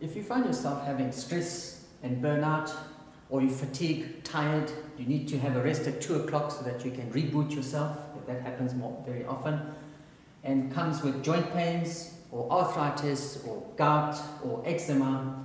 If you find yourself having stress and burnout, or you're fatigued, tired, you need to have a rest at 2 o'clock so that you can reboot yourself, if that happens very often, and comes with joint pains, or arthritis, or gout, or eczema,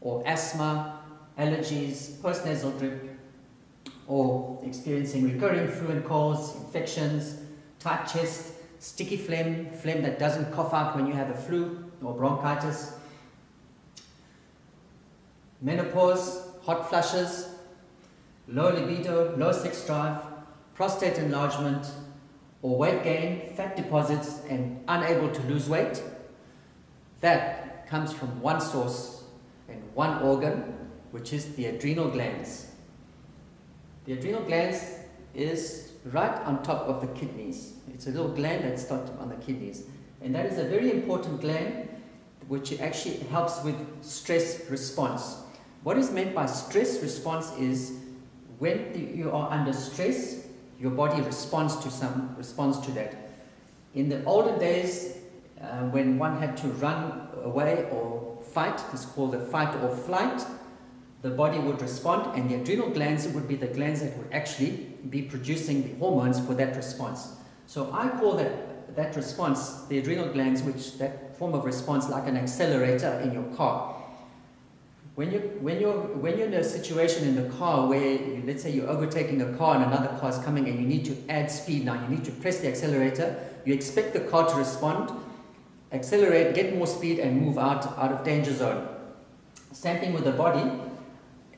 or asthma, allergies, postnasal drip, or experiencing recurring flu and colds, infections, tight chest, sticky phlegm that doesn't cough out when you have a flu or bronchitis, menopause, hot flushes, low libido, low sex drive, prostate enlargement, or weight gain, fat deposits, and unable to lose weight, that comes from one source and one organ, which is the adrenal glands. The adrenal glands is right on top of the kidneys. It's a little gland that's stuck on the kidneys. And that is a very important gland which actually helps with stress response. What is meant by stress response is when you are under stress, your body responds to that. In the olden days, when one had to run away or fight, it's called the fight or flight, the body would respond, and the adrenal glands would be the glands that would actually be producing the hormones for that response. So I call that response, the adrenal glands, which that form of response, like an accelerator in your car. When you're in a situation in the car where, let's say you're overtaking a car and another car is coming and you need to add speed now, you need to press the accelerator, you expect the car to respond, accelerate, get more speed and move out of danger zone. Same thing with the body.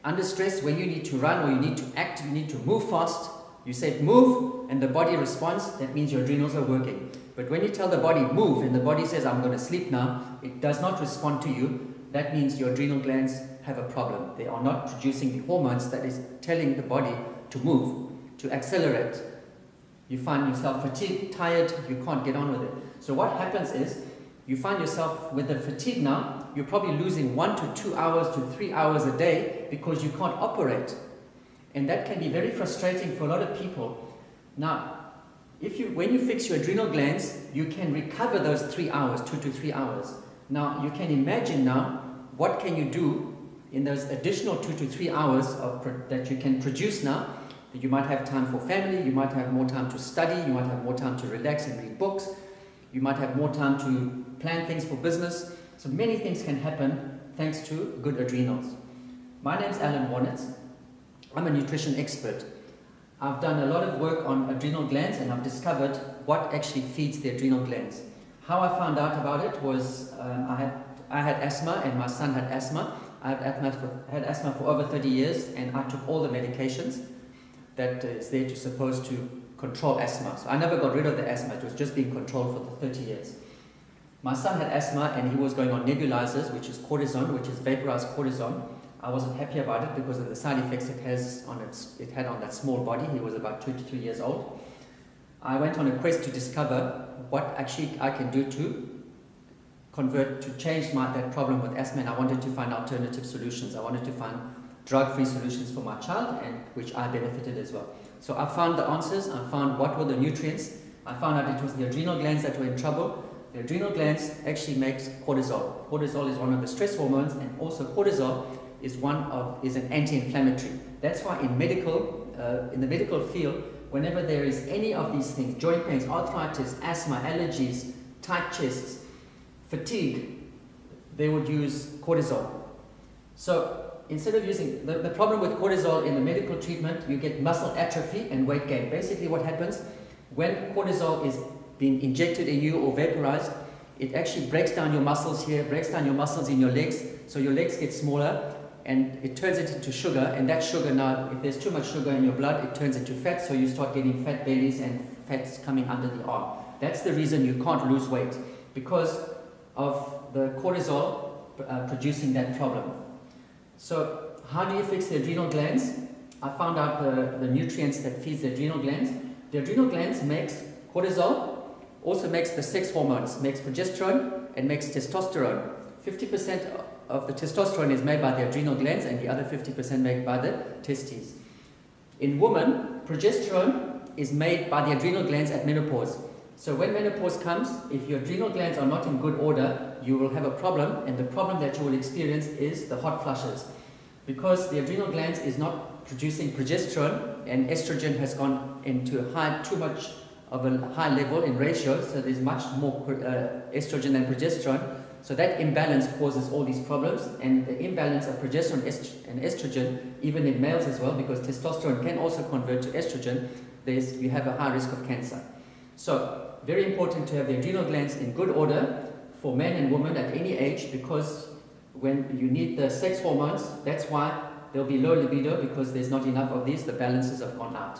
Under stress, when you need to run or you need to act, you need to move fast, you say move and the body responds, that means your adrenals are working. But when you tell the body move and the body says I'm going to sleep now, it does not respond to you, that means your adrenal glands have a problem. They are not producing the hormones that is telling the body to move, to accelerate. You find yourself fatigued, tired, you can't get on with it. So what happens is, you find yourself with the fatigue now, you're probably losing 1 to 2 hours to 3 hours a day because you can't operate. And that can be very frustrating for a lot of people. Now, when you fix your adrenal glands, you can recover those 3 hours, 2 to 3 hours. Now, you can imagine now, what can you do in those additional 2 to 3 hours that you can produce now? You might have time for family, you might have more time to study, you might have more time to relax and read books, you might have more time to plan things for business. So many things can happen thanks to good adrenals. My name's Allan Wohrnitz. I'm a nutrition expert. I've done a lot of work on adrenal glands and I've discovered what actually feeds the adrenal glands. How I found out about it was I had asthma and my son had asthma. I had asthma for over 30 years and I took all the medications that is there to supposed to control asthma. So I never got rid of the asthma, it was just being controlled for the 30 years. My son had asthma and he was going on nebulizers, which is cortisone, which is vaporized cortisone. I wasn't happy about it because of the side effects it had on that small body. He was about 2 to 3 years old. I went on a quest to discover what actually I can do to change that problem with asthma, and I wanted to find alternative solutions. I wanted to find drug-free solutions for my child, and which I benefited as well. So I found the answers, I found what were the nutrients, I found out it was the adrenal glands that were in trouble. The adrenal glands actually makes cortisol. Cortisol is one of the stress hormones, and also cortisol is an anti-inflammatory. That's why in the medical field, whenever there is any of these things, joint pains, arthritis, asthma, allergies, tight chests, fatigue, they would use cortisol. So instead of using, the problem with cortisol in the medical treatment, you get muscle atrophy and weight gain. Basically what happens, when cortisol is being injected in you or vaporized, it actually breaks down your muscles here, breaks down your muscles in your legs, so your legs get smaller, and it turns it into sugar, and that sugar now, if there's too much sugar in your blood, it turns into fat, so you start getting fat bellies and fats coming under the arm. That's the reason you can't lose weight, because of the cortisol producing that problem. So how do you fix the adrenal glands? I found out the nutrients that feeds the adrenal glands. The adrenal glands makes cortisol, also makes the sex hormones, makes progesterone and makes testosterone. 50% of the testosterone is made by the adrenal glands and the other 50% made by the testes. In women, progesterone is made by the adrenal glands at menopause. So when menopause comes, if your adrenal glands are not in good order, you will have a problem, and the problem that you will experience is the hot flushes. Because the adrenal glands is not producing progesterone, and estrogen has gone into too much of a high level in ratio, so there's much more estrogen than progesterone. So that imbalance causes all these problems, and the imbalance of progesterone and estrogen, even in males as well, because testosterone can also convert to estrogen, you have a high risk of cancer. So very important to have the adrenal glands in good order for men and women at any age, because when you need the sex hormones, that's why there'll be low libido, because there's not enough of these, the balances have gone out.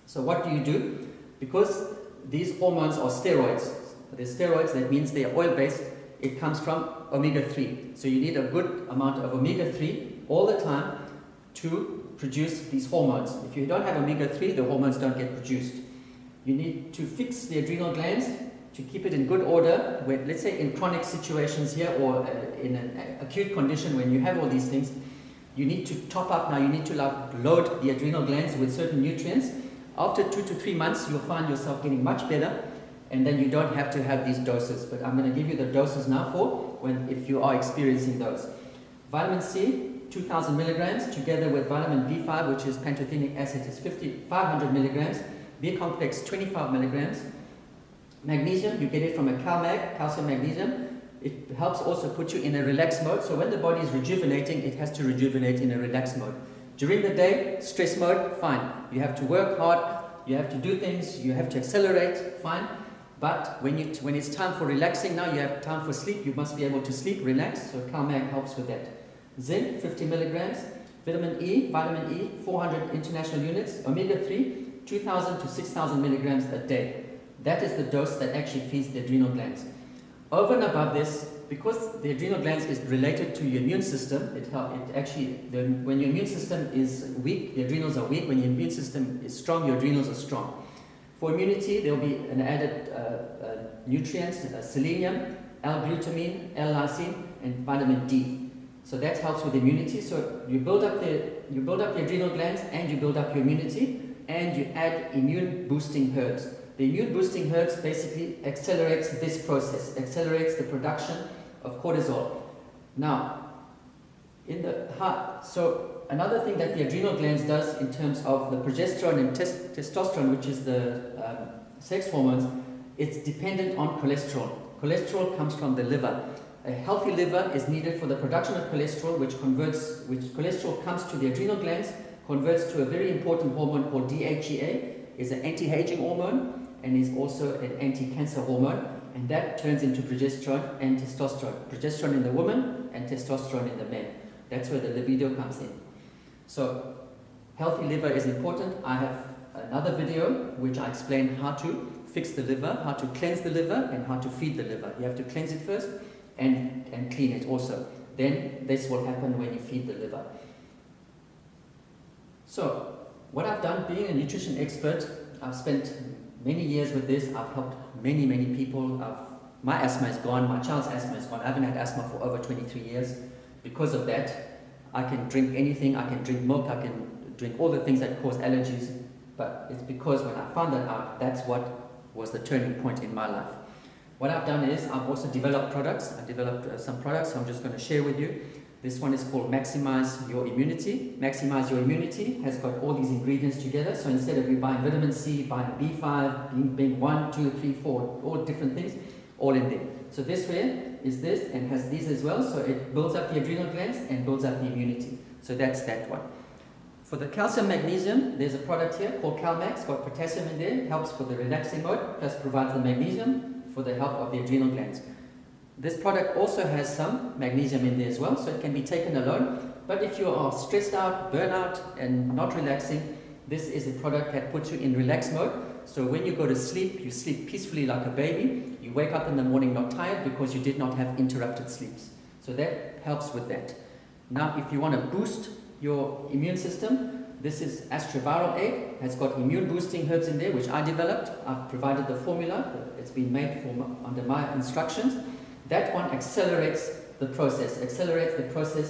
So what do you do? Because these hormones are steroids. They're steroids, that means they're oil-based. It comes from omega-3. So you need a good amount of omega-3 all the time to produce these hormones. If you don't have omega-3, the hormones don't get produced. You need to fix the adrenal glands to keep it in good order. When, let's say in chronic situations here, or in an acute condition when you have all these things, you need to top up now. You need to load the adrenal glands with certain nutrients. After 2 to 3 months, you'll find yourself getting much better, and then you don't have to have these doses. But I'm going to give you the doses now if you are experiencing those. Vitamin C, 2,000 milligrams, together with vitamin B5, which is pantothenic acid, is 500 milligrams. B complex, 25 milligrams. Magnesium, you get it from a CalMag, calcium magnesium. It helps also put you in a relaxed mode. So when the body is rejuvenating, it has to rejuvenate in a relaxed mode. During the day, stress mode, fine. You have to work hard, you have to do things, you have to accelerate, fine. But when it's time for relaxing now, you have time for sleep, you must be able to sleep, relax. So CalMag helps with that. Zinc, 50 milligrams. Vitamin E, 400 international units. Omega-3, 2,000 to 6,000 milligrams a day. That is the dose that actually feeds the adrenal glands. Over and above this, because the adrenal glands is related to your immune system, when your immune system is weak, the adrenals are weak. When your immune system is strong, your adrenals are strong. For immunity, there will be an added nutrients, selenium, L-glutamine, L-lysine, and vitamin D. So that helps with immunity. So you build up the adrenal glands, and you build up your immunity, and you add immune boosting herbs. The immune boosting herbs basically accelerates this process, accelerates the production of cortisol. Now, in the heart, so another thing that the adrenal glands does in terms of the progesterone and testosterone, which is the sex hormones, it's dependent on cholesterol. Cholesterol comes from the liver. A healthy liver is needed for the production of cholesterol, which cholesterol comes to the adrenal glands, converts to a very important hormone called DHEA, is an anti-aging hormone, and is also an anti-cancer hormone, and that turns into progesterone and testosterone. Progesterone in the woman and testosterone in the men. That's where the libido comes in. So, healthy liver is important. I have another video which I explain how to fix the liver, how to cleanse the liver, and how to feed the liver. You have to cleanse it first and clean it also. Then this will happen when you feed the liver. So, what I've done, being a nutrition expert, I've spent many years with this. I've helped many, many people. My asthma is gone. My child's asthma is gone. I haven't had asthma for over 23 years. Because of that, I can drink anything. I can drink milk. I can drink all the things that cause allergies. But it's because when I found that out, that's what was the turning point in my life. What I've done is I've also developed products. I developed some products, so I'm just going to share with you. This one is called Maximize Your Immunity. Maximize Your Immunity has got all these ingredients together. So instead of you buying vitamin C, buying B5, being 1, 2, 3, 4, all different things, all in there. So this way is this and has these as well. So it builds up the adrenal glands and builds up the immunity. So that's that one. For the calcium magnesium, there's a product here called CalMag. It's got potassium in there. It helps for the relaxing mode, plus provides the magnesium for the help of the adrenal glands. This product also has some magnesium in there as well, so it can be taken alone. But if you are stressed out, burnout, and not relaxing, this is a product that puts you in relaxed mode. So when you go to sleep, you sleep peacefully like a baby. You wake up in the morning not tired because you did not have interrupted sleeps. So that helps with that. Now, if you want to boost your immune system, this is Astroviral A. It's got immune boosting herbs in there, which I developed. I've provided the formula. It's been made under my instructions. That one accelerates the process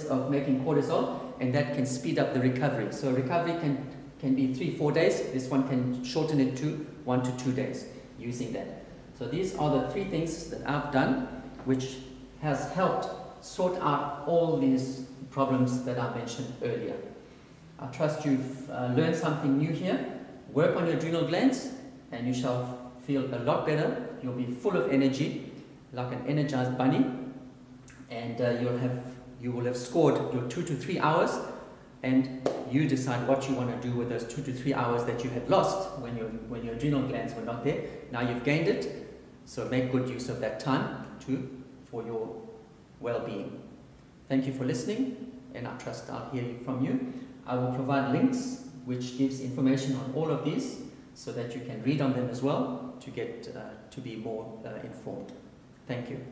of making cortisol, and that can speed up the recovery. So recovery can be 3-4 days. This one can shorten it to 1 to 2 days using that. So these are the 3 things that I've done, which has helped sort out all these problems that I mentioned earlier. I trust you've learned something new here. Work on your adrenal glands and you shall feel a lot better. You'll be full of energy, like an energized bunny, and you will have scored your 2 to 3 hours, and you decide what you want to do with those 2 to 3 hours that you had lost when your adrenal glands were not there. Now you've gained it, so make good use of that time for your well-being. Thank you for listening, and I trust I'll hear from you. I will provide links which gives information on all of these so that you can read on them as well to get to be more informed. Thank you.